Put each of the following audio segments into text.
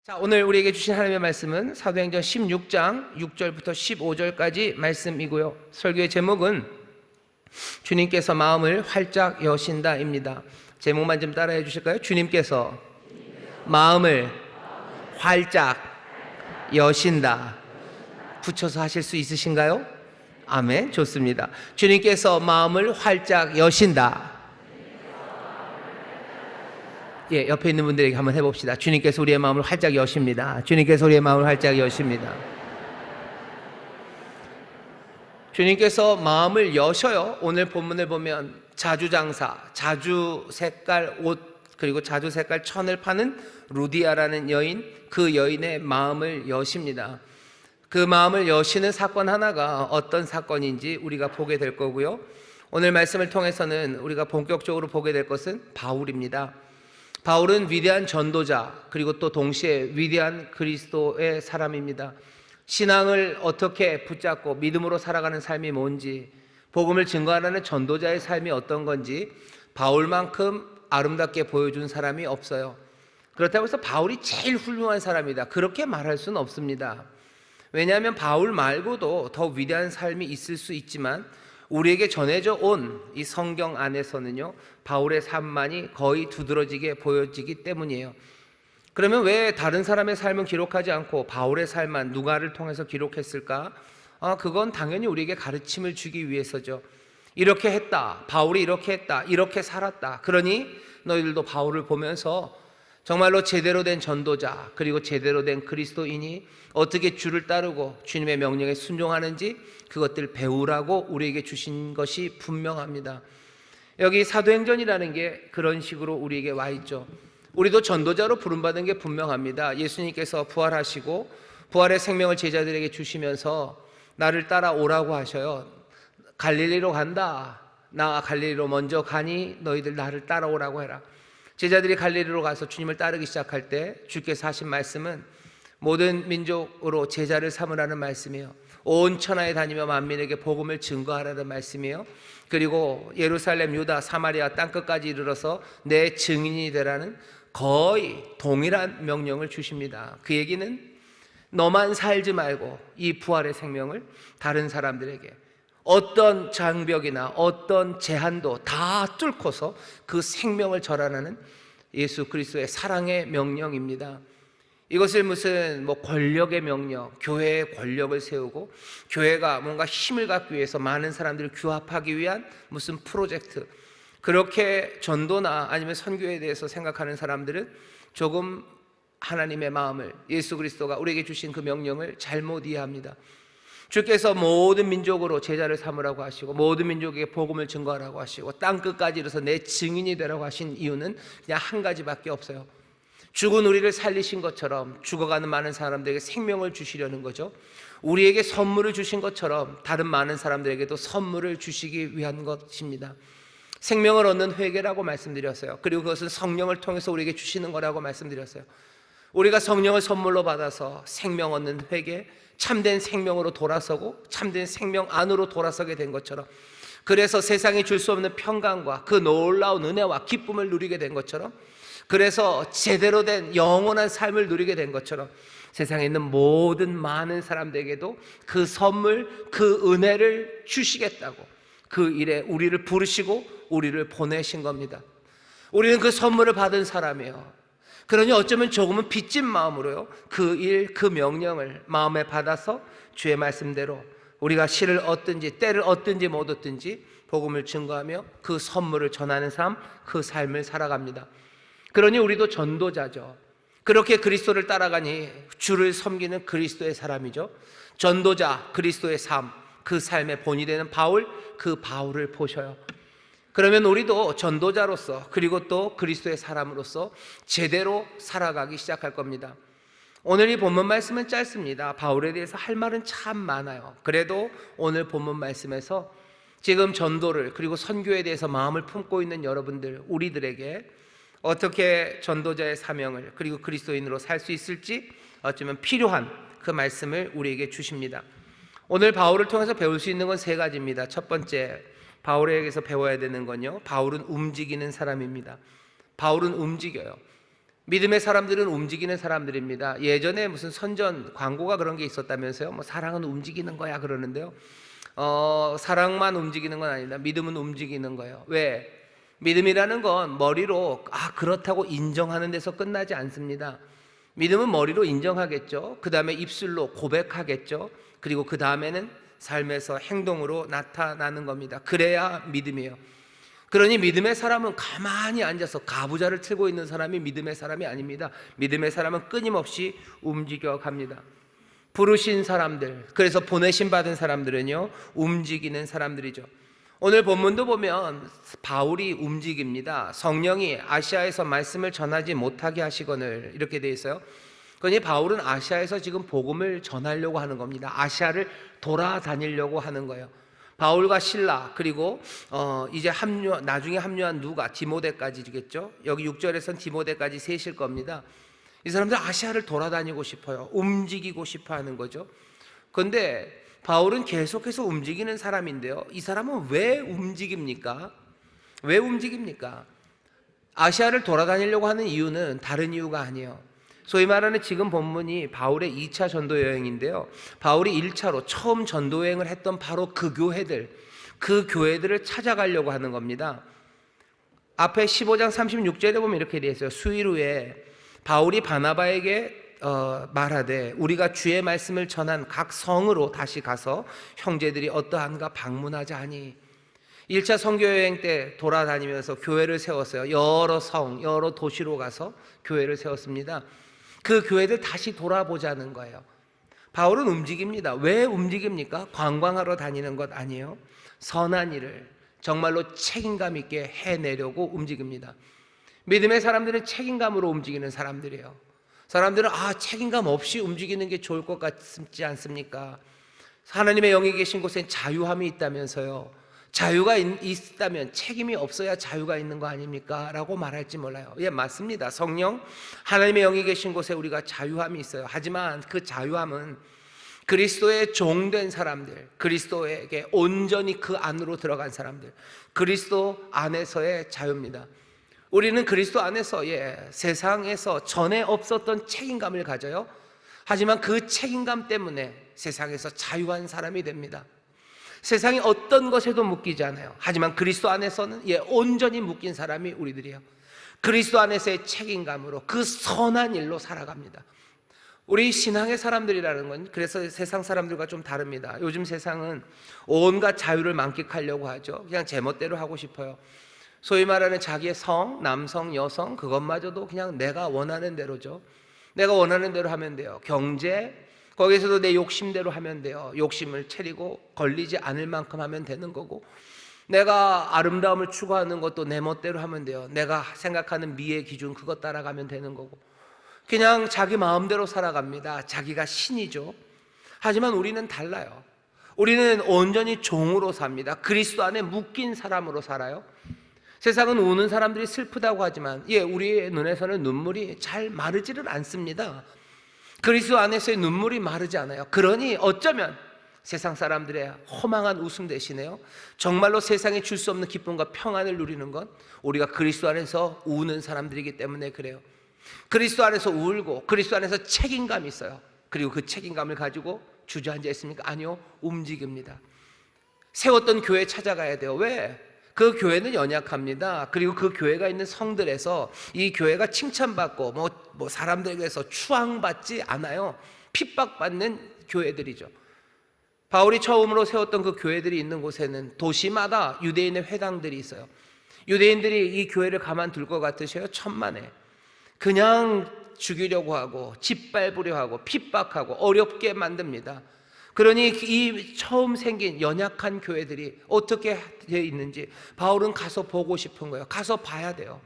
자, 오늘 우리에게 주신 하나님의 말씀은 사도행전 16장 6절부터 15절까지 말씀이고요. 설교의 제목은 주님께서 마음을 활짝 여신다입니다. 제목만 좀 따라해 주실까요? 주님께서 마음을 활짝 여신다. 붙여서 하실 수 있으신가요? 아멘. 좋습니다. 주님께서 마음을 활짝 여신다. 예, 옆에 있는 분들에게 한번 해봅시다. 주님께서 우리의 마음을 활짝 여십니다. 주님께서 우리의 마음을 활짝 여십니다. 주님께서 마음을 여셔요. 오늘 본문을 보면 자주장사, 자주 색깔 옷, 그리고 자주 색깔 천을 파는 루디아라는 여인, 그 여인의 마음을 여십니다. 그 마음을 여시는 사건 하나가 어떤 사건인지 우리가 보게 될 거고요. 오늘 말씀을 통해서는 우리가 본격적으로 보게 될 것은 바울입니다. 바울은 위대한 전도자, 그리고 또 동시에 위대한 그리스도의 사람입니다. 신앙을 어떻게 붙잡고 믿음으로 살아가는 삶이 뭔지, 복음을 증거하는 전도자의 삶이 어떤 건지 바울만큼 아름답게 보여준 사람이 없어요. 그렇다고 해서 바울이 제일 훌륭한 사람이다, 그렇게 말할 수는 없습니다. 왜냐하면 바울 말고도 더 위대한 삶이 있을 수 있지만 우리에게 전해져 온 이 성경 안에서는요, 바울의 삶만이 거의 두드러지게 보여지기 때문이에요. 그러면 왜 다른 사람의 삶은 기록하지 않고 바울의 삶만 누가를 통해서 기록했을까? 그건 당연히 우리에게 가르침을 주기 위해서죠. 이렇게 했다, 바울이 이렇게 했다, 이렇게 살았다. 그러니 너희들도 바울을 보면서 정말로 제대로 된 전도자, 그리고 제대로 된 그리스도인이 어떻게 주를 따르고 주님의 명령에 순종하는지 그것들 배우라고 우리에게 주신 것이 분명합니다. 여기 사도행전이라는 게 그런 식으로 우리에게 와 있죠. 우리도 전도자로 부름받은 게 분명합니다. 예수님께서 부활하시고 부활의 생명을 제자들에게 주시면서 나를 따라오라고 하셔요. 갈릴리로 간다, 나 갈릴리로 먼저 가니 너희들 나를 따라오라고 해라. 제자들이 갈릴리로 가서 주님을 따르기 시작할 때 주께서 하신 말씀은 모든 민족으로 제자를 삼으라는 말씀이에요. 온 천하에 다니며 만민에게 복음을 증거하라는 말씀이에요. 그리고 예루살렘, 유다, 사마리아 땅끝까지 이르러서 내 증인이 되라는 거의 동일한 명령을 주십니다. 그 얘기는 너만 살지 말고 이 부활의 생명을 다른 사람들에게 어떤 장벽이나 어떤 제한도 다 뚫고서 그 생명을 전하는 예수 그리스도의 사랑의 명령입니다. 이것을 무슨 권력의 명령, 교회의 권력을 세우고 교회가 뭔가 힘을 갖기 위해서 많은 사람들을 규합하기 위한 무슨 프로젝트, 그렇게 전도나 아니면 선교에 대해서 생각하는 사람들은 조금 하나님의 마음을, 예수 그리스도가 우리에게 주신 그 명령을 잘못 이해합니다. 주께서 모든 민족으로 제자를 삼으라고 하시고 모든 민족에게 복음을 증거하라고 하시고 땅끝까지 이르러서 내 증인이 되라고 하신 이유는 그냥 한 가지밖에 없어요. 죽은 우리를 살리신 것처럼 죽어가는 많은 사람들에게 생명을 주시려는 거죠. 우리에게 선물을 주신 것처럼 다른 많은 사람들에게도 선물을 주시기 위한 것입니다. 생명을 얻는 회개라고 말씀드렸어요. 그리고 그것은 성령을 통해서 우리에게 주시는 거라고 말씀드렸어요. 우리가 성령을 선물로 받아서 생명 얻는 회개, 참된 생명으로 돌아서고 참된 생명 안으로 돌아서게 된 것처럼, 그래서 세상이 줄 수 없는 평강과 그 놀라운 은혜와 기쁨을 누리게 된 것처럼, 그래서 제대로 된 영원한 삶을 누리게 된 것처럼 세상에 있는 모든 많은 사람들에게도 그 선물, 그 은혜를 주시겠다고 그 일에 우리를 부르시고 우리를 보내신 겁니다. 우리는 그 선물을 받은 사람이에요. 그러니 어쩌면 조금은 빚진 마음으로요, 그 일, 그 명령을 마음에 받아서 주의 말씀대로 우리가 실을 얻든지 때를 얻든지 못 얻든지 복음을 증거하며 그 선물을 전하는 삶, 그 삶을 살아갑니다. 그러니 우리도 전도자죠. 그렇게 그리스도를 따라가니 주를 섬기는 그리스도의 사람이죠. 전도자, 그리스도의 삶, 그 삶의 본이 되는 바울, 그 바울을 보셔요. 그러면 우리도 전도자로서 그리고 또 그리스도의 사람으로서 제대로 살아가기 시작할 겁니다. 오늘 이 본문 말씀은 짧습니다. 바울에 대해서 할 말은 참 많아요. 그래도 오늘 본문 말씀에서 지금 전도를 그리고 선교에 대해서 마음을 품고 있는 여러분들, 우리들에게 어떻게 전도자의 사명을 그리고 그리스도인으로 살 수 있을지 어쩌면 필요한 그 말씀을 우리에게 주십니다. 오늘 바울을 통해서 배울 수 있는 건 세 가지입니다. 첫 번째, 바울에게서 배워야 되는 건요, 바울은 움직이는 사람입니다. 바울은 움직여요. 믿음의 사람들은 움직이는 사람들입니다. 예전에 무슨 선전 광고가 그런 게 있었다면서요. 뭐 사랑은 움직이는 거야 그러는데요. 사랑만 움직이는 건 아니다. 믿음은 움직이는 거예요. 왜? 믿음이라는 건 머리로 그렇다고 인정하는 데서 끝나지 않습니다. 믿음은 머리로 인정하겠죠. 그 다음에 입술로 고백하겠죠. 그리고 그 다음에는 삶에서 행동으로 나타나는 겁니다. 그래야 믿음이에요. 그러니 믿음의 사람은 가만히 앉아서 가부좌를 틀고 있는 사람이 믿음의 사람이 아닙니다. 믿음의 사람은 끊임없이 움직여 갑니다. 부르신 사람들, 그래서 보내신 받은 사람들은요, 움직이는 사람들이죠. 오늘 본문도 보면 바울이 움직입니다. 성령이 아시아에서 말씀을 전하지 못하게 하시거늘, 이렇게 되어 있어요. 그러니 바울은 아시아에서 지금 복음을 전하려고 하는 겁니다. 아시아를 돌아다니려고 하는 거예요. 바울과 실라, 그리고 이제 나중에 합류한 누가, 디모데까지겠죠. 여기 6절에선 디모데까지 세실 겁니다. 이 사람들 아시아를 돌아다니고 싶어요. 움직이고 싶어 하는 거죠. 그런데 바울은 계속해서 움직이는 사람인데요, 이 사람은 왜 움직입니까? 왜 움직입니까? 아시아를 돌아다니려고 하는 이유는 다른 이유가 아니에요. 소위 말하는 지금 본문이 바울의 2차 전도 여행인데요, 바울이 1차로 처음 전도 여행을 했던 바로 그 교회들을 찾아가려고 하는 겁니다. 앞에 15장 36절에 보면 이렇게 되어 있어요. 수일 후에 바울이 바나바에게 말하되 우리가 주의 말씀을 전한 각 성으로 다시 가서 형제들이 어떠한가 방문하자 하니, 1차 선교여행 때 돌아다니면서 교회를 세웠어요. 여러 성, 여러 도시로 가서 교회를 세웠습니다. 그 교회들 다시 돌아보자는 거예요. 바울은 움직입니다. 왜 움직입니까? 관광하러 다니는 것 아니에요. 선한 일을 정말로 책임감 있게 해내려고 움직입니다. 믿음의 사람들은 책임감으로 움직이는 사람들이에요. 사람들은 책임감 없이 움직이는 게 좋을 것 같지 않습니까? 하나님의 영이 계신 곳엔 자유함이 있다면서요. 자유가 있다면 책임이 없어야 자유가 있는 거 아닙니까? 라고 말할지 몰라요. 예, 맞습니다. 성령, 하나님의 영이 계신 곳에 우리가 자유함이 있어요. 하지만 그 자유함은 그리스도의 종된 사람들, 그리스도에게 온전히 그 안으로 들어간 사람들, 그리스도 안에서의 자유입니다. 우리는 그리스도 안에서 세상에서 전에 없었던 책임감을 가져요. 하지만 그 책임감 때문에 세상에서 자유한 사람이 됩니다. 세상이 어떤 것에도 묶이지 않아요. 하지만 그리스도 안에서는 온전히 묶인 사람이 우리들이에요. 그리스도 안에서의 책임감으로 그 선한 일로 살아갑니다. 우리 신앙의 사람들이라는 건 그래서 세상 사람들과 좀 다릅니다. 요즘 세상은 온갖 자유를 만끽하려고 하죠. 그냥 제멋대로 하고 싶어요. 소위 말하는 자기의 성, 남성, 여성, 그것마저도 그냥 내가 원하는 대로죠. 내가 원하는 대로 하면 돼요. 경제, 거기에서도 내 욕심대로 하면 돼요. 욕심을 차리고 걸리지 않을 만큼 하면 되는 거고, 내가 아름다움을 추구하는 것도 내 멋대로 하면 돼요. 내가 생각하는 미의 기준 그것 따라가면 되는 거고, 그냥 자기 마음대로 살아갑니다. 자기가 신이죠. 하지만 우리는 달라요. 우리는 온전히 종으로 삽니다. 그리스도 안에 묶인 사람으로 살아요. 세상은 우는 사람들이 슬프다고 하지만 우리의 눈에서는 눈물이 잘 마르지를 않습니다. 그리스도 안에서의 눈물이 마르지 않아요. 그러니 어쩌면 세상 사람들의 허망한 웃음 대신에요, 정말로 세상에 줄 수 없는 기쁨과 평안을 누리는 건 우리가 그리스도 안에서 우는 사람들이기 때문에 그래요. 그리스도 안에서 울고 그리스도 안에서 책임감이 있어요. 그리고 그 책임감을 가지고 주저앉아 있습니까? 아니요, 움직입니다. 세웠던 교회 찾아가야 돼요. 왜? 그 교회는 연약합니다. 그리고 그 교회가 있는 성들에서 이 교회가 칭찬받고 뭐 사람들에게서 추앙받지 않아요. 핍박받는 교회들이죠. 바울이 처음으로 세웠던 그 교회들이 있는 곳에는 도시마다 유대인의 회당들이 있어요. 유대인들이 이 교회를 가만둘 것 같으셔요? 천만에. 그냥 죽이려고 하고 짓밟으려 하고 핍박하고 어렵게 만듭니다. 그러니 이 처음 생긴 연약한 교회들이 어떻게 되어 있는지 바울은 가서 보고 싶은 거예요. 가서 봐야 돼요.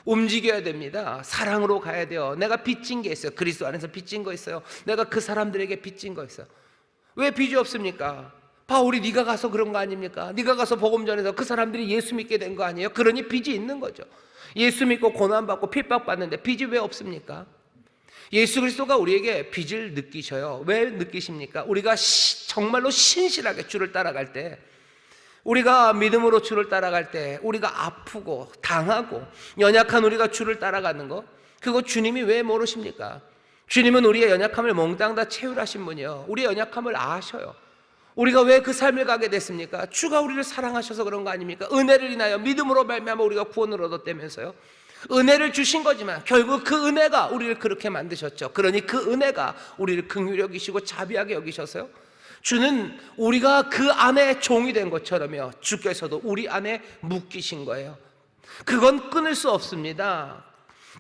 움직여야 됩니다. 사랑으로 가야 돼요. 내가 빚진 게 있어요. 그리스도 안에서 빚진 거 있어요. 내가 그 사람들에게 빚진 거 있어요. 왜 빚이 없습니까? 바울이 네가 가서 그런 거 아닙니까? 네가 가서 복음 전해서 그 사람들이 예수 믿게 된 거 아니에요? 그러니 빚이 있는 거죠. 예수 믿고 고난받고 핍박받는데 빚이 왜 없습니까? 예수 그리스도가 우리에게 빚을 느끼셔요. 왜 느끼십니까? 우리가 정말로 신실하게 주를 따라갈 때, 우리가 믿음으로 주를 따라갈 때, 우리가 아프고 당하고 연약한 우리가 주를 따라가는 것, 그거 주님이 왜 모르십니까? 주님은 우리의 연약함을 몽땅 다 채울하신 분이요, 우리의 연약함을 아셔요. 우리가 왜 그 삶을 가게 됐습니까? 주가 우리를 사랑하셔서 그런 거 아닙니까? 은혜를 인하여 믿음으로 말미암아 우리가 구원을 얻었다면서요. 은혜를 주신 거지만 결국 그 은혜가 우리를 그렇게 만드셨죠. 그러니 그 은혜가 우리를 긍휼히 여기시고 자비하게 여기셔서요, 주는 우리가 그 안에 종이 된 것처럼요, 주께서도 우리 안에 묶이신 거예요. 그건 끊을 수 없습니다.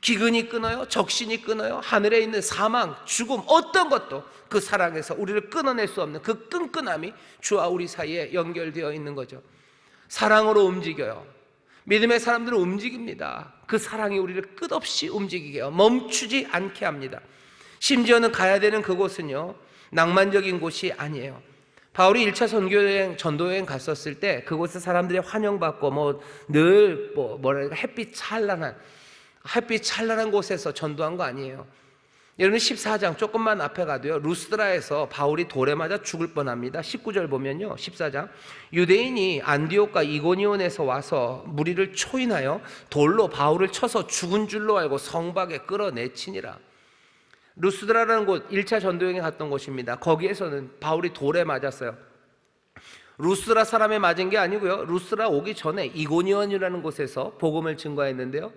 기근이 끊어요, 적신이 끊어요, 하늘에 있는 사망, 죽음, 어떤 것도 그 사랑에서 우리를 끊어낼 수 없는 그 끈끈함이 주와 우리 사이에 연결되어 있는 거죠. 사랑으로 움직여요. 믿음의 사람들은 움직입니다. 그 사랑이 우리를 끝없이 움직이게 해요. 멈추지 않게 합니다. 심지어는 가야 되는 그곳은요, 낭만적인 곳이 아니에요. 바울이 1차 전도여행 갔었을 때 그곳에 사람들이 환영받고 늘 햇빛 찬란한 곳에서 전도한 거 아니에요. 여러분 14장 조금만 앞에 가도요, 루스드라에서 바울이 돌에 맞아 죽을 뻔합니다. 19절 보면요, 14장 유대인이 안디옥과 이고니온에서 와서 무리를 초인하여 돌로 바울을 쳐서 죽은 줄로 알고 성박에 끌어내치니라. 루스드라라는 곳 1차 전도여행에 갔던 곳입니다. 거기에서는 바울이 돌에 맞았어요. 루스드라 사람에 맞은 게 아니고요, 루스드라 오기 전에 이고니온이라는 곳에서 복음을 증거했는데요,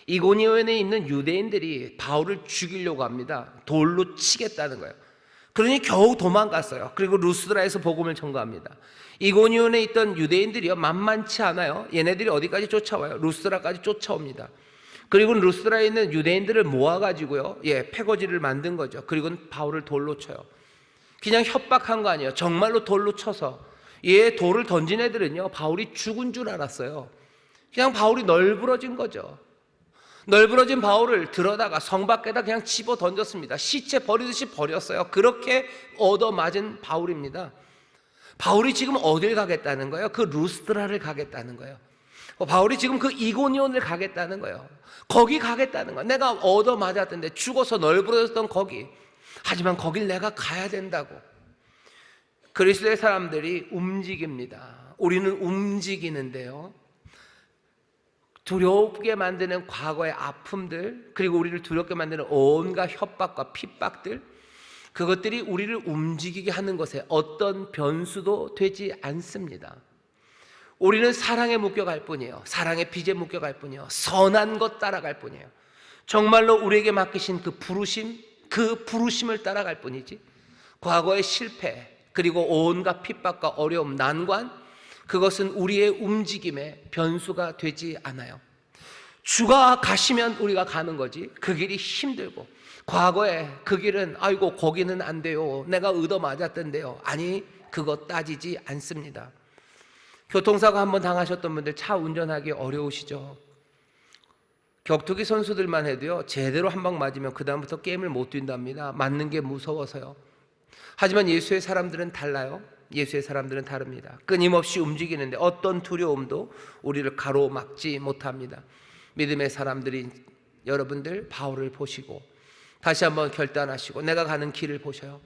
이고니온에 있는 유대인들이 바울을 죽이려고 합니다. 돌로 치겠다는 거예요. 그러니 겨우 도망갔어요. 그리고 루스드라에서 복음을 전거합니다. 이고니온에 있던 유대인들이요, 만만치 않아요. 얘네들이 어디까지 쫓아와요? 루스드라까지 쫓아옵니다. 그리고 루스드라에 있는 유대인들을 모아가지고요, 패거지를 만든 거죠. 그리고 바울을 돌로 쳐요. 그냥 협박한 거 아니에요. 정말로 돌로 쳐서, 돌을 던진 애들은요, 바울이 죽은 줄 알았어요. 그냥 바울이 널브러진 거죠. 널브러진 바울을 들어다가 성 밖에다 그냥 집어 던졌습니다. 시체 버리듯이 버렸어요. 그렇게 얻어맞은 바울입니다. 바울이 지금 어딜 가겠다는 거예요? 그 루스드라를 가겠다는 거예요. 바울이 지금 그 이고니온을 가겠다는 거예요. 거기 가겠다는 거예요. 내가 얻어맞았던데, 죽어서 널브러졌던 거기. 하지만 거길 내가 가야 된다고. 그리스도의 사람들이 움직입니다. 우리는 움직이는데요, 두렵게 만드는 과거의 아픔들, 그리고 우리를 두렵게 만드는 온갖 협박과 핍박들, 그것들이 우리를 움직이게 하는 것에 어떤 변수도 되지 않습니다. 우리는 사랑에 묶여갈 뿐이에요. 사랑의 빚에 묶여갈 뿐이에요. 선한 것 따라갈 뿐이에요. 정말로 우리에게 맡기신 그 부르심을 따라갈 뿐이지, 과거의 실패, 그리고 온갖 핍박과 어려움, 난관, 그것은 우리의 움직임의 변수가 되지 않아요. 주가 가시면 우리가 가는 거지, 그 길이 힘들고, 과거에 그 길은 아이고 거기는 안 돼요, 내가 얻어맞았던데요, 아니, 그거 따지지 않습니다. 교통사고 한번 당하셨던 분들 차 운전하기 어려우시죠? 격투기 선수들만 해도요, 제대로 한 방 맞으면 그 다음부터 게임을 못 뛴답니다. 맞는 게 무서워서요. 하지만 예수의 사람들은 달라요. 예수의 사람들은 다릅니다. 끊임없이 움직이는데 어떤 두려움도 우리를 가로막지 못합니다. 믿음의 사람들이 여러분들 바울을 보시고 다시 한번 결단하시고 내가 가는 길을 보셔요.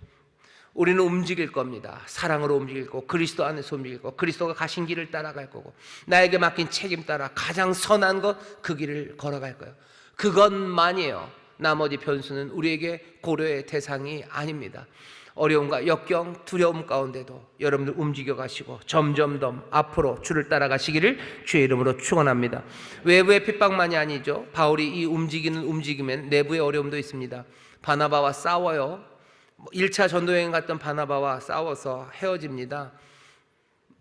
우리는 움직일 겁니다. 사랑으로 움직일 거고, 그리스도 안에서 움직일 거고, 그리스도가 가신 길을 따라갈 거고, 나에게 맡긴 책임 따라 가장 선한 것, 그 길을 걸어갈 거예요. 그것만이에요. 나머지 변수는 우리에게 고려의 대상이 아닙니다. 어려움과 역경, 두려움 가운데도 여러분들 움직여 가시고 점점 더 앞으로 주를 따라가시기를 주의 이름으로 축원합니다. 외부의 핍박만이 아니죠. 바울이 이 움직이는 움직임엔 내부의 어려움도 있습니다. 바나바와 싸워요. 1차 전도여행 갔던 바나바와 싸워서 헤어집니다.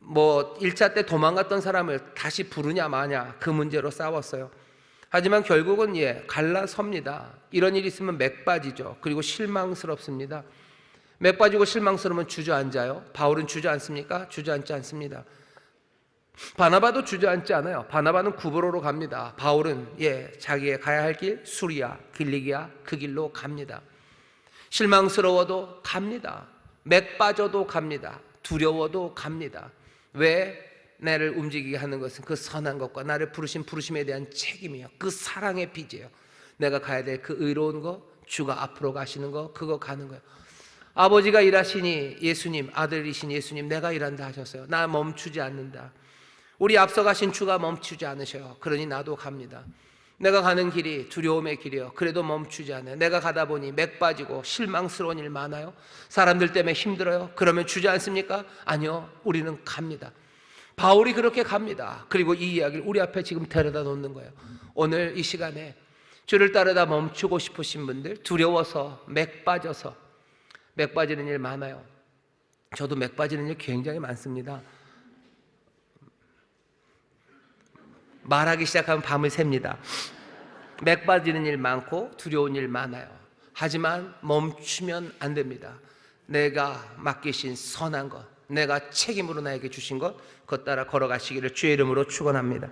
1차 때 도망갔던 사람을 다시 부르냐 마냐, 그 문제로 싸웠어요. 하지만 결국은 갈라섭니다. 이런 일이 있으면 맥 빠지죠. 그리고 실망스럽습니다. 맥 빠지고 실망스러우면 주저앉아요. 바울은 주저앉습니까? 주저앉지 않습니다. 바나바도 주저앉지 않아요. 바나바는 구브로로 갑니다. 바울은 자기의 가야 할 길, 수리아, 길리기아, 그 길로 갑니다. 실망스러워도 갑니다. 맥 빠져도 갑니다. 두려워도 갑니다. 왜? 나를 움직이게 하는 것은 그 선한 것과 나를 부르신 부르심에 대한 책임이요, 그 사랑의 빚이에요. 내가 가야 될 그 의로운 거, 주가 앞으로 가시는 거, 그거 가는 거예요. 아버지가 일하시니 예수님, 아들이신 예수님, 내가 일한다 하셨어요. 나 멈추지 않는다. 우리 앞서 가신 주가 멈추지 않으셔요. 그러니 나도 갑니다. 내가 가는 길이 두려움의 길이요, 그래도 멈추지 않아요. 내가 가다 보니 맥 빠지고 실망스러운 일 많아요. 사람들 때문에 힘들어요. 그러면 주저앉습니까? 아니요, 우리는 갑니다. 바울이 그렇게 갑니다. 그리고 이 이야기를 우리 앞에 지금 데려다 놓는 거예요. 오늘 이 시간에 주를 따르다 멈추고 싶으신 분들, 두려워서 맥 빠져서 맥 빠지는 일 많아요. 저도 맥 빠지는 일 굉장히 많습니다. 말하기 시작하면 밤을 셉니다. 맥 빠지는 일 많고 두려운 일 많아요. 하지만 멈추면 안 됩니다. 내가 맡기신 선한 것, 내가 책임으로 나에게 주신 것, 그것 따라 걸어가시기를 주의 이름으로 축원합니다.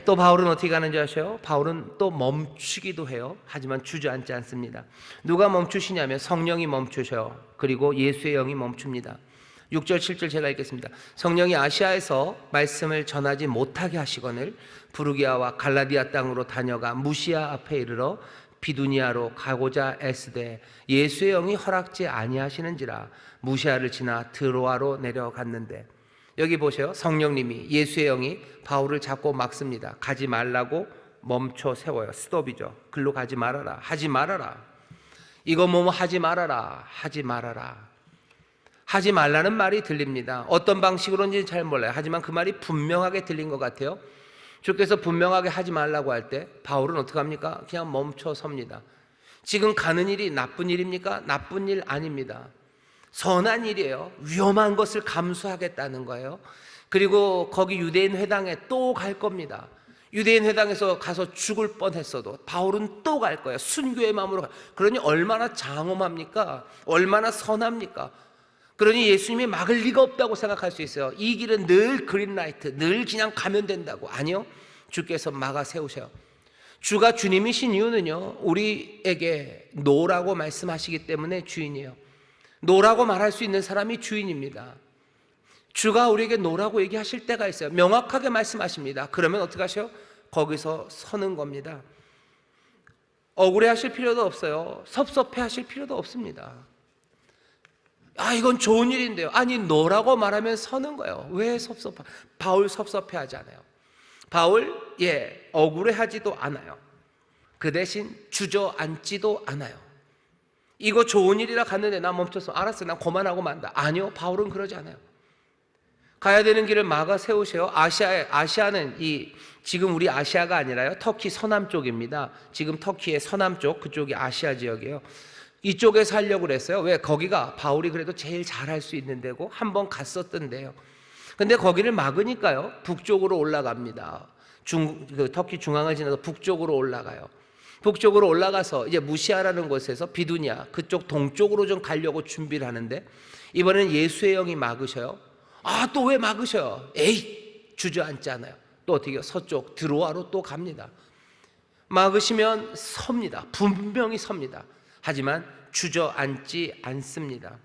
또 바울은 어떻게 가는지 아세요? 바울은 또 멈추기도 해요. 하지만 주저앉지 않습니다. 누가 멈추시냐면 성령이 멈추셔요. 그리고 예수의 영이 멈춥니다. 6절 7절 제가 읽겠습니다. 성령이 아시아에서 말씀을 전하지 못하게 하시거늘 부르기아와 갈라디아 땅으로 다녀가 무시아 앞에 이르러 비두니아로 가고자 애쓰되 예수의 영이 허락지 아니하시는지라 무시아를 지나 드로아로 내려갔는데, 여기 보세요. 성령님이, 예수의 영이 바울을 잡고 막습니다. 가지 말라고 멈춰 세워요. 스톱이죠. 글로 가지 말아라, 하지 말아라, 이거 뭐뭐 하지 말아라, 하지 말아라. 하지 말라는 말이 들립니다. 어떤 방식으로인지 잘 몰라요. 하지만 그 말이 분명하게 들린 것 같아요. 주께서 분명하게 하지 말라고 할 때 바울은 어떻게 합니까? 그냥 멈춰 섭니다. 지금 가는 일이 나쁜 일입니까? 나쁜 일 아닙니다. 선한 일이에요. 위험한 것을 감수하겠다는 거예요. 그리고 거기 유대인 회당에 또 갈 겁니다. 유대인 회당에서 가서 죽을 뻔했어도 바울은 또 갈 거예요. 순교의 마음으로. 그러니 얼마나 장엄합니까? 얼마나 선합니까? 그러니 예수님이 막을 리가 없다고 생각할 수 있어요. 이 길은 늘 그린라이트, 늘 그냥 가면 된다고. 아니요, 주께서 막아 세우셔요. 주가 주님이신 이유는요, 우리에게 노라고 말씀하시기 때문에 주인이에요. 노라고 말할 수 있는 사람이 주인입니다. 주가 우리에게 노라고 얘기하실 때가 있어요. 명확하게 말씀하십니다. 그러면 어떻게 하셔요? 거기서 서는 겁니다. 억울해 하실 필요도 없어요. 섭섭해 하실 필요도 없습니다. 아, 이건 좋은 일인데요. 아니, 노라고 말하면 서는 거예요. 왜 섭섭하? 바울 섭섭해 하지 않아요. 바울, 억울해 하지도 않아요. 그 대신 주저앉지도 않아요. 이거 좋은 일이라 갔는데 나 멈춰서 알았어, 난 그만하고 만다. 아니요, 바울은 그러지 않아요. 가야 되는 길을 막아 세우세요. 아시아는 지금 우리 아시아가 아니라요, 터키 서남 쪽입니다. 지금 터키의 서남 쪽, 그쪽이 아시아 지역이에요. 이쪽에 살려고 그랬어요. 왜? 거기가 바울이 그래도 제일 잘할 수 있는 데고 한번 갔었던 데요. 근데 거기를 막으니까요, 북쪽으로 올라갑니다. 터키 중앙을 지나서 북쪽으로 올라가요. 북쪽으로 올라가서 이제 무시아라는 곳에서 비두니아, 그쪽 동쪽으로 좀 가려고 준비를 하는데, 이번엔 예수의 영이 막으셔요. 아, 또 왜 막으셔요? 에이, 주저앉지 않아요. 또 어떻게 해요? 서쪽 드로아로 또 갑니다. 막으시면 섭니다. 분명히 섭니다. 하지만 주저앉지 않습니다.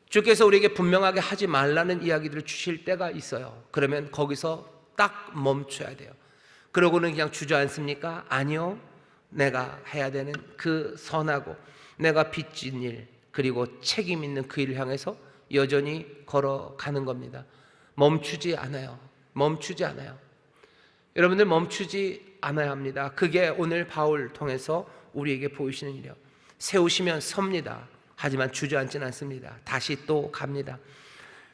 주께서 우리에게 분명하게 하지 말라는 이야기들을 주실 때가 있어요. 그러면 거기서 딱 멈춰야 돼요. 그러고는 그냥 주저앉습니까? 아니요. 내가 해야 되는 그 선하고 내가 빚진 일, 그리고 책임 있는 그 일을 향해서 여전히 걸어가는 겁니다. 멈추지 않아요. 멈추지 않아요. 여러분들 멈추지 않아야 합니다. 그게 오늘 바울 통해서 우리에게 보이시는 일이에요. 세우시면 섭니다. 하지만 주저앉지는 않습니다. 다시 또 갑니다.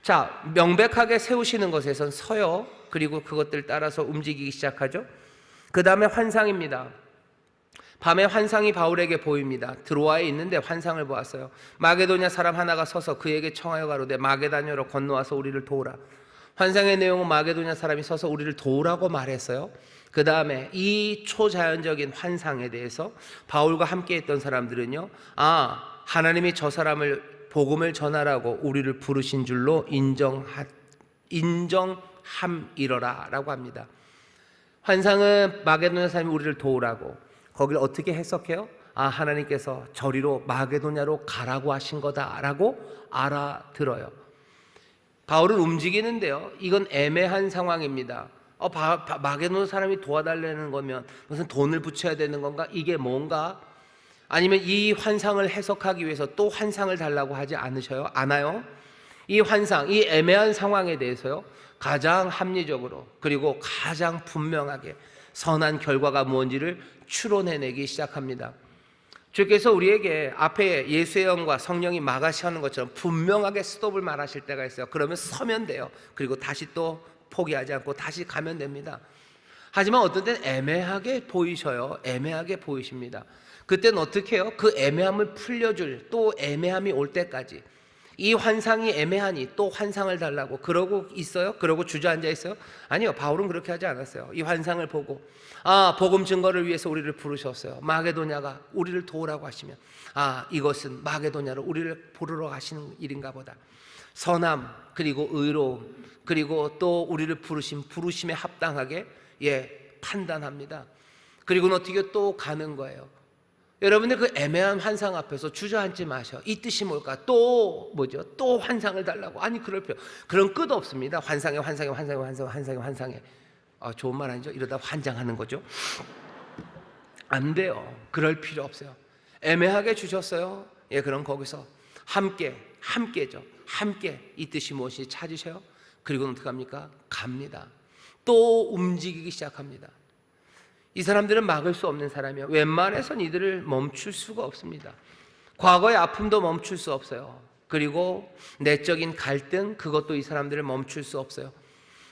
자, 명백하게 세우시는 것에선 서요. 그리고 그것들 따라서 움직이기 시작하죠. 그 다음에 환상입니다. 밤에 환상이 바울에게 보입니다. 드로아에 있는데 환상을 보았어요. 마게도냐 사람 하나가 서서 그에게 청하여 가로되 마게다냐로 건너와서 우리를 도우라. 환상의 내용은 마게도냐 사람이 서서 우리를 도우라고 말했어요. 그 다음에 이 초자연적인 환상에 대해서 바울과 함께 했던 사람들은요, 아, 하나님이 저 사람을 복음을 전하라고 우리를 부르신 줄로 인정함이러라 라고 합니다. 환상은 마게도냐 사람이 우리를 도우라고, 거기를 어떻게 해석해요? 아, 하나님께서 저리로 마게도냐로 가라고 하신 거다라고 알아들어요. 바울은 움직이는데요, 이건 애매한 상황입니다. 마게도냐 사람이 도와달라는 거면 무슨 돈을 붙여야 되는 건가? 이게 뭔가? 아니면 이 환상을 해석하기 위해서 또 환상을 달라고 하지 않아요? 이 환상, 이 애매한 상황에 대해서요, 가장 합리적으로 그리고 가장 분명하게 선한 결과가 무엇인지를 추론해내기 시작합니다. 주께서 우리에게 앞에 예수의 영과 성령이 마가시하는 것처럼 분명하게 스톱을 말하실 때가 있어요. 그러면 서면 돼요. 그리고 다시 또 포기하지 않고 다시 가면 됩니다. 하지만 어떤 때는 애매하게 보이셔요. 애매하게 보이십니다. 그때는 어떻게 해요? 그 애매함을 풀려줄 또 애매함이 올 때까지, 이 환상이 애매하니 또 환상을 달라고 그러고 있어요? 그러고 주저앉아 있어요? 아니요, 바울은 그렇게 하지 않았어요. 이 환상을 보고 복음 증거를 위해서 우리를 부르셨어요. 마게도냐가 우리를 도우라고 하시면 이것은 마게도냐로 우리를 부르러 가시는 일인가 보다. 선함 그리고 의로움 그리고 또 우리를 부르신 부르심에 합당하게 판단합니다. 그리고는 어떻게 또 가는 거예요. 여러분들 그 애매한 환상 앞에서 주저앉지 마셔. 이 뜻이 뭘까? 또 뭐죠? 또 환상을 달라고. 아니 그럴 필요. 그런 끝 없습니다. 환상에 좋은 말 아니죠? 이러다 환장하는 거죠. 안 돼요. 그럴 필요 없어요. 애매하게 주셨어요. 그럼 거기서 함께죠. 함께 이 뜻이 무엇인지 찾으셔요. 그리고는 어떻게 합니까? 갑니다. 또 움직이기 시작합니다. 이 사람들은 막을 수 없는 사람이에요. 웬만해선 이들을 멈출 수가 없습니다. 과거의 아픔도 멈출 수 없어요. 그리고 내적인 갈등, 그것도 이 사람들을 멈출 수 없어요.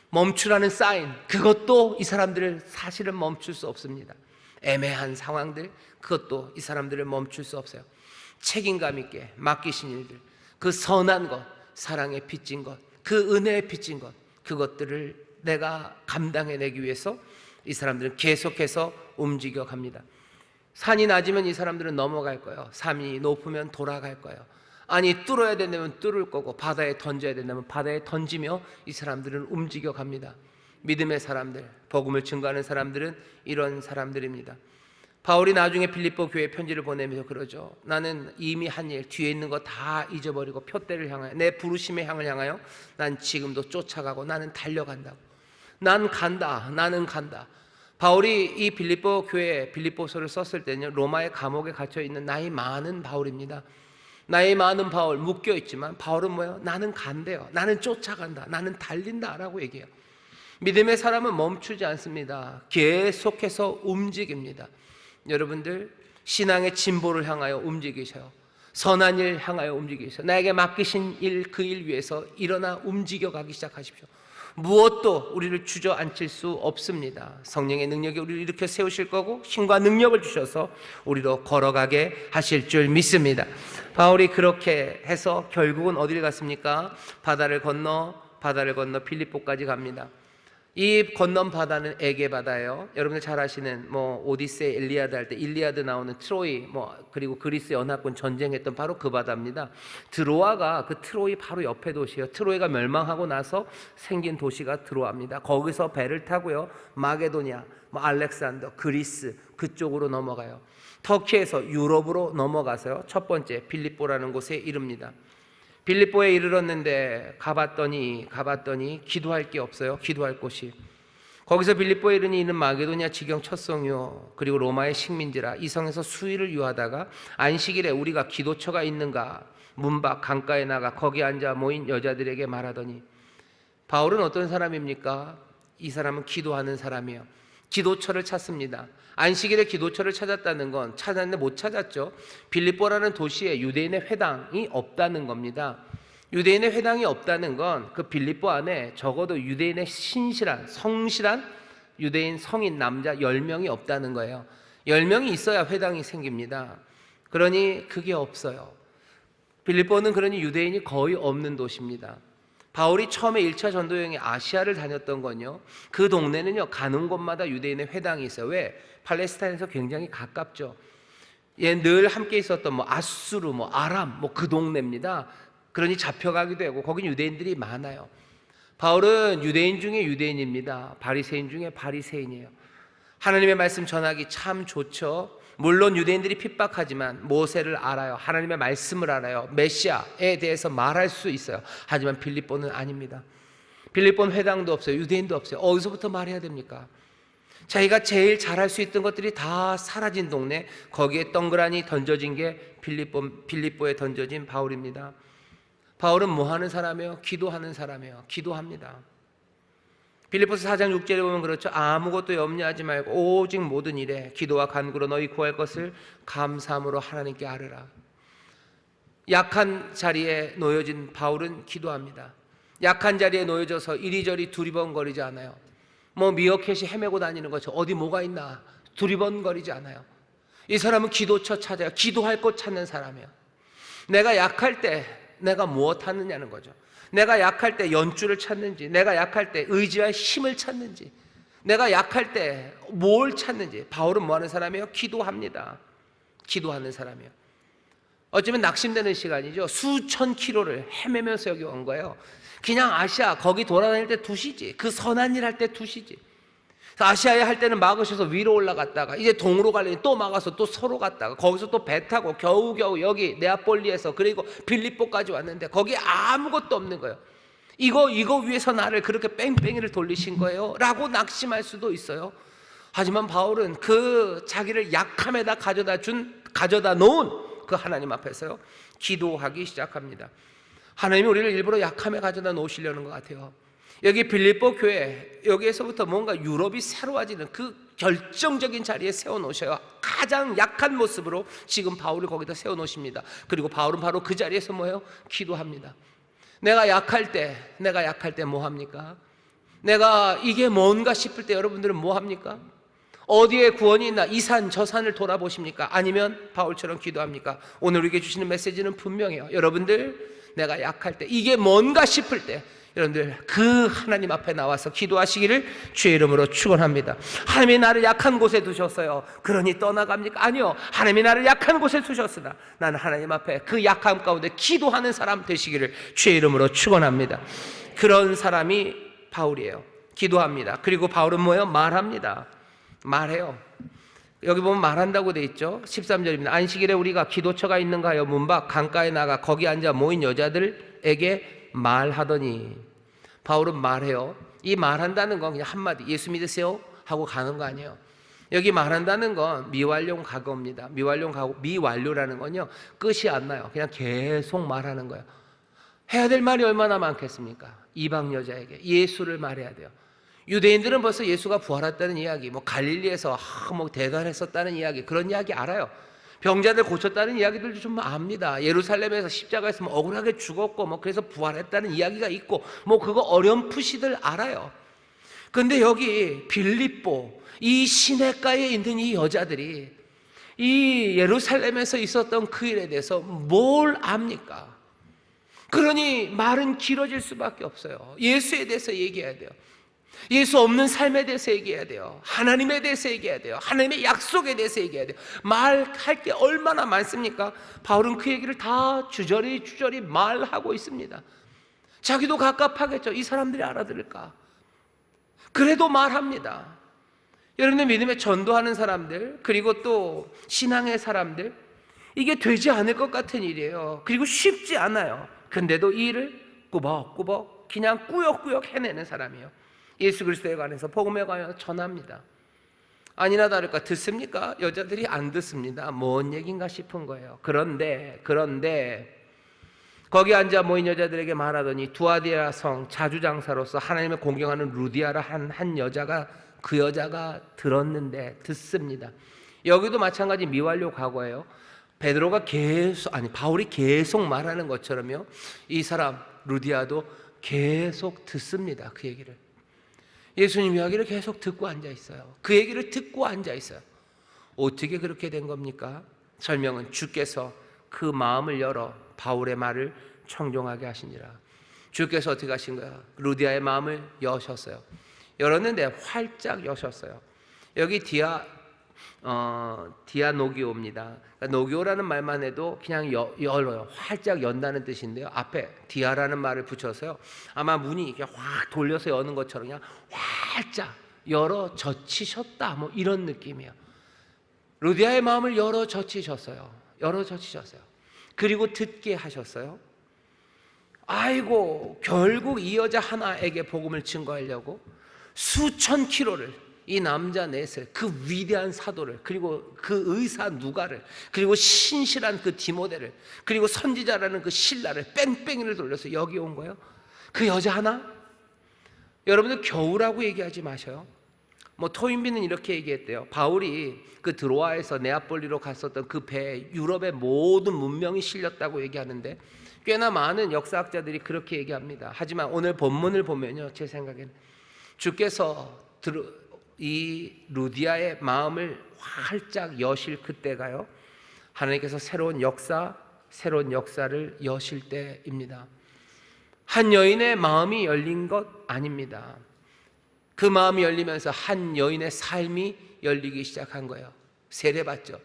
멈추라는 사인, 그것도 이 사람들을 사실은 멈출 수 없습니다. 애매한 상황들, 그것도 이 사람들을 멈출 수 없어요. 책임감 있게 맡기신 일들, 그 선한 것, 사랑에 빚진 것, 그 은혜에 빚진 것, 그것들을 내가 감당해내기 위해서 이 사람들은 계속해서 움직여 갑니다. 산이 낮으면 이 사람들은 넘어갈 거예요. 산이 높으면 돌아갈 거예요. 아니 뚫어야 된다면 뚫을 거고 바다에 던져야 된다면 바다에 던지며 이 사람들은 움직여 갑니다. 믿음의 사람들, 복음을 증거하는 사람들은 이런 사람들입니다. 바울이 나중에 빌립보 교회에 편지를 보내면서 그러죠. 나는 이미 한 일, 뒤에 있는 거 다 잊어버리고 표대를 향하여, 내 부르심의 향을 향하여 난 지금도 쫓아가고 나는 달려간다고. 나는 간다. 바울이 이 빌립보 교회에 빌립보서를 썼을 때는요, 로마의 감옥에 갇혀 있는 나이 많은 바울입니다. 나이 많은 바울, 묶여 있지만 바울은 뭐예요? 나는 간대요. 나는 쫓아간다. 나는 달린다라고 얘기해요. 믿음의 사람은 멈추지 않습니다. 계속해서 움직입니다. 여러분들 신앙의 진보를 향하여 움직이셔요. 선한 일 향하여 움직이셔요. 나에게 맡기신 일, 그 일 위해서 일어나 움직여가기 시작하십시오. 무엇도 우리를 주저앉힐 수 없습니다. 성령의 능력이 우리를 일으켜 세우실 거고 힘과 능력을 주셔서 우리로 걸어가게 하실 줄 믿습니다. 바울이 그렇게 해서 결국은 어디를 갔습니까? 바다를 건너 빌립보까지 갑니다. 이 건넌 바다는 에게 바다예요. 여러분들 잘 아시는 오디세이, 일리아드 할 때 일리아드 나오는 트로이, 그리고 그리스 연합군 전쟁했던 바로 그 바다입니다. 드로아가 그 트로이 바로 옆에 도시예요. 트로이가 멸망하고 나서 생긴 도시가 드로아입니다. 거기서 배를 타고요, 마게도냐, 알렉산더, 그리스 그쪽으로 넘어가요. 터키에서 유럽으로 넘어가서요, 첫 번째 빌립보라는 곳에 이릅니다. 빌립보에 이르렀는데 가봤더니 기도할 게 없어요. 기도할 곳이. 거기서 빌립보에 이르니 이는 마게도냐 지경 첫 성이요 그리고 로마의 식민지라. 이 성에서 수일을 유하다가 안식일에 우리가 기도처가 있는가 문밖 강가에 나가 거기 앉아 모인 여자들에게 말하더니. 바울은 어떤 사람입니까? 이 사람은 기도하는 사람이에요. 기도처를 찾습니다. 안식일에 기도처를 찾았다는 건 찾았는데 못 찾았죠. 빌립보라는 도시에 유대인의 회당이 없다는 겁니다. 유대인의 회당이 없다는 건 그 빌립보 안에 적어도 유대인의 성실한 유대인 성인 남자 10명이 없다는 거예요. 10명이 있어야 회당이 생깁니다. 그러니 그게 없어요. 빌립보는 그러니 유대인이 거의 없는 도시입니다. 바울이 처음에 1차 전도 여행에 아시아를 다녔던 건요, 그 동네는요 가는 곳마다 유대인의 회당이 있어요. 왜? 팔레스타인에서 굉장히 가깝죠. 늘 함께 있었던 아수르, 아람, 그 동네입니다. 그러니 잡혀가기도 되고 거긴 유대인들이 많아요. 바울은 유대인 중에 유대인입니다. 바리새인 중에 바리새인이에요. 하나님의 말씀 전하기 참 좋죠. 물론 유대인들이 핍박하지만 모세를 알아요. 하나님의 말씀을 알아요. 메시아에 대해서 말할 수 있어요. 하지만 빌립보는 아닙니다. 빌립보는 회당도 없어요. 유대인도 없어요. 어디서부터 말해야 됩니까? 자기가 제일 잘할 수 있던 것들이 다 사라진 동네, 거기에 덩그라니 던져진 게 빌립보에 던져진 바울입니다. 바울은 뭐 하는 사람이에요? 기도하는 사람이에요. 기도합니다. 빌립보서 4장 6절에 보면 그렇죠. 아무것도 염려하지 말고 오직 모든 일에 기도와 간구로 너희 구할 것을 감사함으로 하나님께 아뢰라. 약한 자리에 놓여진 바울은 기도합니다. 약한 자리에 놓여져서 이리저리 두리번거리지 않아요. 뭐 미어캣이 헤매고 다니는 것처럼 어디 뭐가 있나 두리번거리지 않아요. 이 사람은 기도처 찾아요. 기도할 곳 찾는 사람이에요. 내가 약할 때 내가 무엇 하느냐는 거죠. 내가 약할 때 연주를 찾는지, 내가 약할 때 의지와 힘을 찾는지, 내가 약할 때 뭘 찾는지. 바울은 뭐 하는 사람이에요? 기도합니다. 기도하는 사람이에요. 어쩌면 낙심되는 시간이죠. 수천 킬로를 헤매면서 여기 온 거예요. 그냥 아시아 거기 돌아다닐 때 두시지, 그 선한 일 할 때 두시지. 아시아에 할 때는 막으셔서 위로 올라갔다가 이제 동으로 가려니 또 막아서 또 서로 갔다가 거기서 또 배 타고 겨우겨우 여기 네아폴리에서 그리고 빌립보까지 왔는데 거기 아무것도 없는 거예요. 이거 위해서 나를 그렇게 뺑뺑이를 돌리신 거예요? 라고 낙심할 수도 있어요. 하지만 바울은 그 자기를 약함에다 가져다 놓은 그 하나님 앞에서요 기도하기 시작합니다. 하나님이 우리를 일부러 약함에 가져다 놓으시려는 것 같아요. 여기 빌립보 교회, 여기에서부터 뭔가 유럽이 새로워지는 그 결정적인 자리에 세워놓으셔요. 가장 약한 모습으로 지금 바울을 거기다 세워놓으십니다. 그리고 바울은 바로 그 자리에서 뭐예요? 기도합니다. 내가 약할 때 뭐 합니까? 내가 이게 뭔가 싶을 때 여러분들은 뭐 합니까? 어디에 구원이 있나? 이 산 저 산을 돌아보십니까? 아니면 바울처럼 기도합니까? 오늘 우리에게 주시는 메시지는 분명해요. 여러분들, 내가 약할 때, 이게 뭔가 싶을 때 여러분들 그 하나님 앞에 나와서 기도하시기를 주의 이름으로 축원합니다. 하나님이 나를 약한 곳에 두셨어요. 그러니 떠나갑니까? 아니요. 하나님이 나를 약한 곳에 두셨으나 나는 하나님 앞에 그 약함 가운데 기도하는 사람 되시기를 주의 이름으로 축원합니다. 그런 사람이 바울이에요. 기도합니다. 그리고 바울은 뭐예요? 말합니다. 말해요. 여기 보면 말한다고 돼 있죠. 13절입니다. 안식일에 우리가 기도처가 있는가 하여 문밖 강가에 나가 거기 앉아 모인 여자들에게 말하더니. 바울은 말해요. 이 말한다는 건 그냥 한마디 예수 믿으세요 하고 가는 거 아니에요. 여기 말한다는 건 미완료 과거입니다. 미완료라는 건요 끝이 안 나요. 그냥 계속 말하는 거예요. 해야 될 말이 얼마나 많겠습니까? 이방 여자에게 예수를 말해야 돼요. 유대인들은 벌써 예수가 부활했다는 이야기, 뭐 갈릴리에서 뭐 대단했었다는 이야기, 그런 이야기 알아요. 병자들 고쳤다는 이야기들도 좀 압니다. 예루살렘에서 십자가에서 뭐 억울하게 죽었고 뭐 그래서 부활했다는 이야기가 있고 뭐 그거 어렴풋이들 알아요. 근데 여기 빌립보 이 시내가에 있는 이 여자들이 이 예루살렘에서 있었던 그 일에 대해서 뭘 압니까? 그러니 말은 길어질 수밖에 없어요. 예수에 대해서 얘기해야 돼요. 예수 없는 삶에 대해서 얘기해야 돼요. 하나님에 대해서 얘기해야 돼요. 하나님의 약속에 대해서 얘기해야 돼요. 말할 게 얼마나 많습니까? 바울은 그 얘기를 다 주저리 말하고 있습니다. 자기도 갑갑하겠죠. 이 사람들이 알아들을까? 그래도 말합니다. 여러분의 믿음에 전도하는 사람들, 그리고 또 신앙의 사람들, 이게 되지 않을 것 같은 일이에요. 그리고 쉽지 않아요. 근데도 이 일을 꾸벅꾸벅 그냥 꾸역꾸역 해내는 사람이에요. 예수 그리스도에 관해서 복음에 관해서 전합니다. 아니나 다를까 듣습니까? 여자들이 안 듣습니다. 뭔 얘긴가 싶은 거예요. 그런데 거기 앉아 모인 여자들에게 말하더니 두아디라 성 자주장사로서 하나님을 공경하는 루디아라 한 여자가 그 여자가 들었는데 듣습니다. 여기도 마찬가지 미완료 과거예요. 바울이 계속 말하는 것처럼요. 이 사람 루디아도 계속 듣습니다. 그 얘기를. 예수님 이야기를 계속 듣고 앉아 있어요. 그 얘기를 듣고 앉아 있어요. 어떻게 그렇게 된 겁니까? 설명은 주께서 그 마음을 열어 바울의 말을 청종하게 하시니라. 주께서 어떻게 하신 거야? 루디아의 마음을 여셨어요. 열었는데 활짝 여셨어요. 여기 디아노기오입니다. 그러니까 노기오라는 말만 해도 그냥 열어요. 활짝 연다는 뜻인데요. 앞에 디아라는 말을 붙여서요. 아마 문이 이렇게 확 돌려서 여는 것처럼 그냥 활짝 열어 젖히셨다. 뭐 이런 느낌이에요. 루디아의 마음을 열어 젖히셨어요. 그리고 듣게 하셨어요. 아이고, 결국 이 여자 하나에게 복음을 증거하려고 수천 킬로를 이 남자 넷을, 그 위대한 사도를, 그리고 그 의사 누가를, 그리고 신실한 그 디모데를, 그리고 선지자라는 그 신라를 뺑뺑이를 돌려서 여기 온 거예요. 그 여자 하나 여러분들 겨우라고 얘기하지 마셔요. 토인비는 이렇게 얘기했대요. 바울이 그 드로아에서 네아폴리로 갔었던 그 배에 유럽의 모든 문명이 실렸다고 얘기하는데, 꽤나 많은 역사학자들이 그렇게 얘기합니다. 하지만 오늘 본문을 보면요, 제 생각에는 주께서 이 루디아의 마음을 활짝 여실 그때가요, 하나님께서 새로운 역사를 여실 때입니다. 한 여인의 마음이 열린 것 아닙니다. 그 마음이 열리면서 한 여인의 삶이 열리기 시작한 거예요. 세례받죠.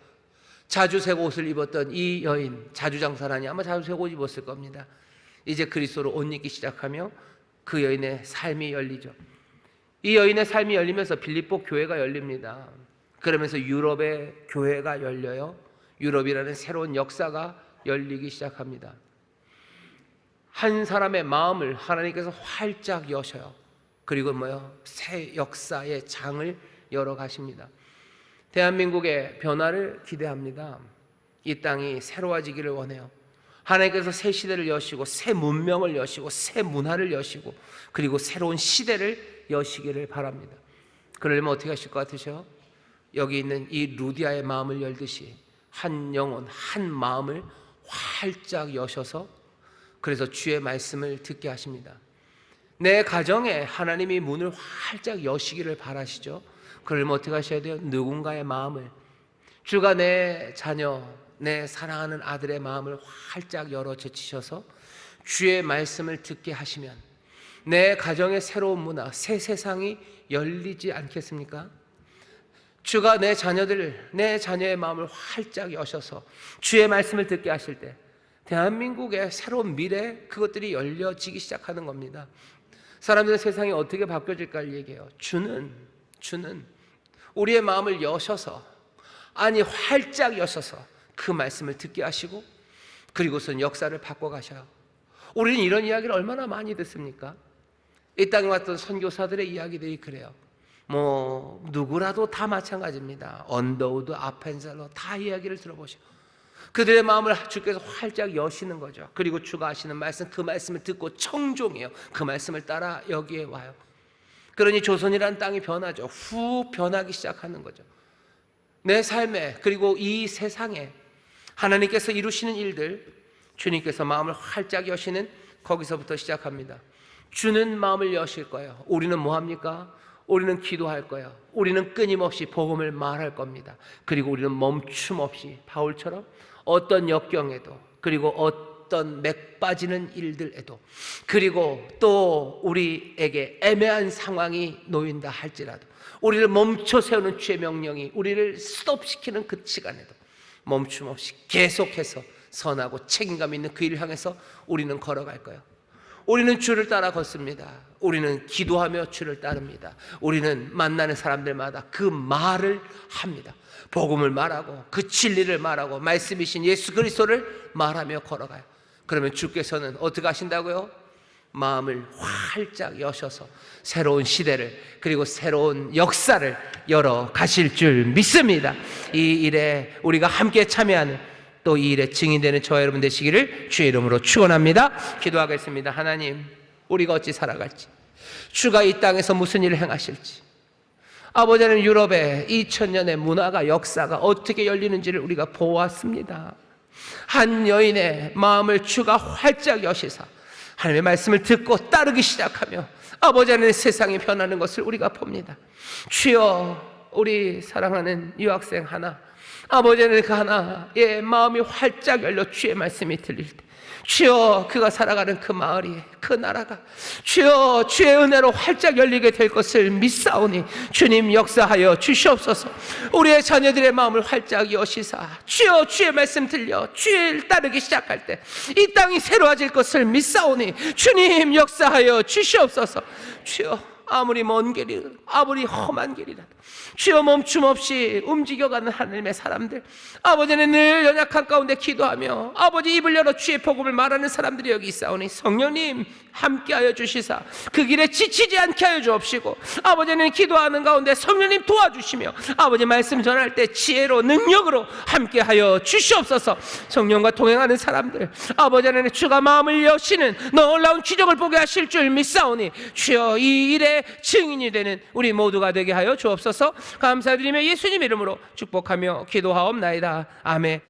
자주색 옷을 입었던 이 여인, 자주장사라니 아마 자주색 옷 입었을 겁니다. 이제 그리스도로 옷 입기 시작하며 그 여인의 삶이 열리죠. 이 여인의 삶이 열리면서 빌립보 교회가 열립니다. 그러면서 유럽의 교회가 열려요. 유럽이라는 새로운 역사가 열리기 시작합니다. 한 사람의 마음을 하나님께서 활짝 여셔요. 그리고 새 역사의 장을 열어 가십니다. 대한민국의 변화를 기대합니다. 이 땅이 새로워지기를 원해요. 하나님께서 새 시대를 여시고 새 문명을 여시고 새 문화를 여시고 그리고 새로운 시대를 여시기를 바랍니다. 그러려면 어떻게 하실 것 같으세요? 여기 있는 이 루디아의 마음을 열듯이 한 영혼, 한 마음을 활짝 여셔서 그래서 주의 말씀을 듣게 하십니다. 내 가정에 하나님이 문을 활짝 여시기를 바라시죠. 그러면 어떻게 하셔야 돼요? 누군가의 마음을, 주가 내 자녀, 내 사랑하는 아들의 마음을 활짝 열어 제치셔서 주의 말씀을 듣게 하시면 내 가정의 새로운 문화, 새 세상이 열리지 않겠습니까? 주가 내 자녀의 마음을 활짝 여셔서 주의 말씀을 듣게 하실 때 대한민국의 새로운 미래, 그것들이 열려지기 시작하는 겁니다. 사람들은 세상이 어떻게 바뀌어질까를 얘기해요. 주는 우리의 마음을 여셔서, 활짝 여셔서 그 말씀을 듣게 하시고 그리고선 역사를 바꿔가셔요. 우리는 이런 이야기를 얼마나 많이 듣습니까? 이 땅에 왔던 선교사들의 이야기들이 그래요. 누구라도 다 마찬가지입니다. 언더우드, 아펜셀러 다 이야기를 들어보시고 그들의 마음을 주께서 활짝 여시는 거죠. 그리고 주가 하시는 말씀, 그 말씀을 듣고 청종해요. 그 말씀을 따라 여기에 와요. 그러니 조선이라는 땅이 변하죠. 후 변하기 시작하는 거죠. 내 삶에 그리고 이 세상에 하나님께서 이루시는 일들, 주님께서 마음을 활짝 여시는 거기서부터 시작합니다. 주는 마음을 여실 거예요. 우리는 뭐합니까? 우리는 기도할 거예요. 우리는 끊임없이 복음을 말할 겁니다. 그리고 우리는 멈춤 없이 바울처럼 어떤 역경에도, 그리고 어떤 맥 빠지는 일들에도, 그리고 또 우리에게 애매한 상황이 놓인다 할지라도 우리를 멈춰 세우는 주의 명령이 우리를 스톱시키는 그 시간에도 멈춤 없이 계속해서 선하고 책임감 있는 그 일을 향해서 우리는 걸어갈 거예요. 우리는 주를 따라 걷습니다. 우리는 기도하며 주를 따릅니다. 우리는 만나는 사람들마다 그 말을 합니다. 복음을 말하고 그 진리를 말하고 말씀이신 예수 그리스도를 말하며 걸어가요. 그러면 주께서는 어떻게 하신다고요? 마음을 활짝 여셔서 새로운 시대를, 그리고 새로운 역사를 열어 가실 줄 믿습니다. 이 일에 우리가 함께 참여하는, 또 이 일에 증인되는 저와 여러분 되시기를 주의 이름으로 축원합니다. 기도하겠습니다. 하나님, 우리가 어찌 살아갈지, 주가 이 땅에서 무슨 일을 행하실지, 아버지는 유럽의 2000년의 문화가, 역사가 어떻게 열리는지를 우리가 보았습니다. 한 여인의 마음을 주가 활짝 여시사 하나님의 말씀을 듣고 따르기 시작하며 아버지는 세상이 변하는 것을 우리가 봅니다. 주여, 우리 사랑하는 유학생 하나, 아버지는 그 하나의 마음이 활짝 열려 주의 말씀이 들릴 때, 주여, 그가 살아가는 그 마을이, 그 나라가 주여 주의 은혜로 활짝 열리게 될 것을 믿사오니 주님 역사하여 주시옵소서. 우리의 자녀들의 마음을 활짝 여시사 주여 주의 말씀 들려 주를 따르기 시작할 때 이 땅이 새로워질 것을 믿사오니 주님 역사하여 주시옵소서. 주여, 아무리 먼 길이라도 아무리 험한 길이라도 주여 멈춤 없이 움직여가는 하나님의 사람들, 아버지는 늘 연약한 가운데 기도하며 아버지 입을 열어 주의 복음을 말하는 사람들이 여기 있사오니 성령님 함께하여 주시사 그 길에 지치지 않게 하여 주옵시고, 아버지는 기도하는 가운데 성령님 도와주시며 아버지 말씀 전할 때 지혜로 능력으로 함께하여 주시옵소서. 성령과 동행하는 사람들, 아버지 하나님 주가 마음을 여시는 놀라운 기적을 보게 하실 줄 믿사오니 주여 이 일의 증인이 되는 우리 모두가 되게 하여 주옵소서. 감사드리며 예수님 이름으로 축복하며 기도하옵나이다. 아멘.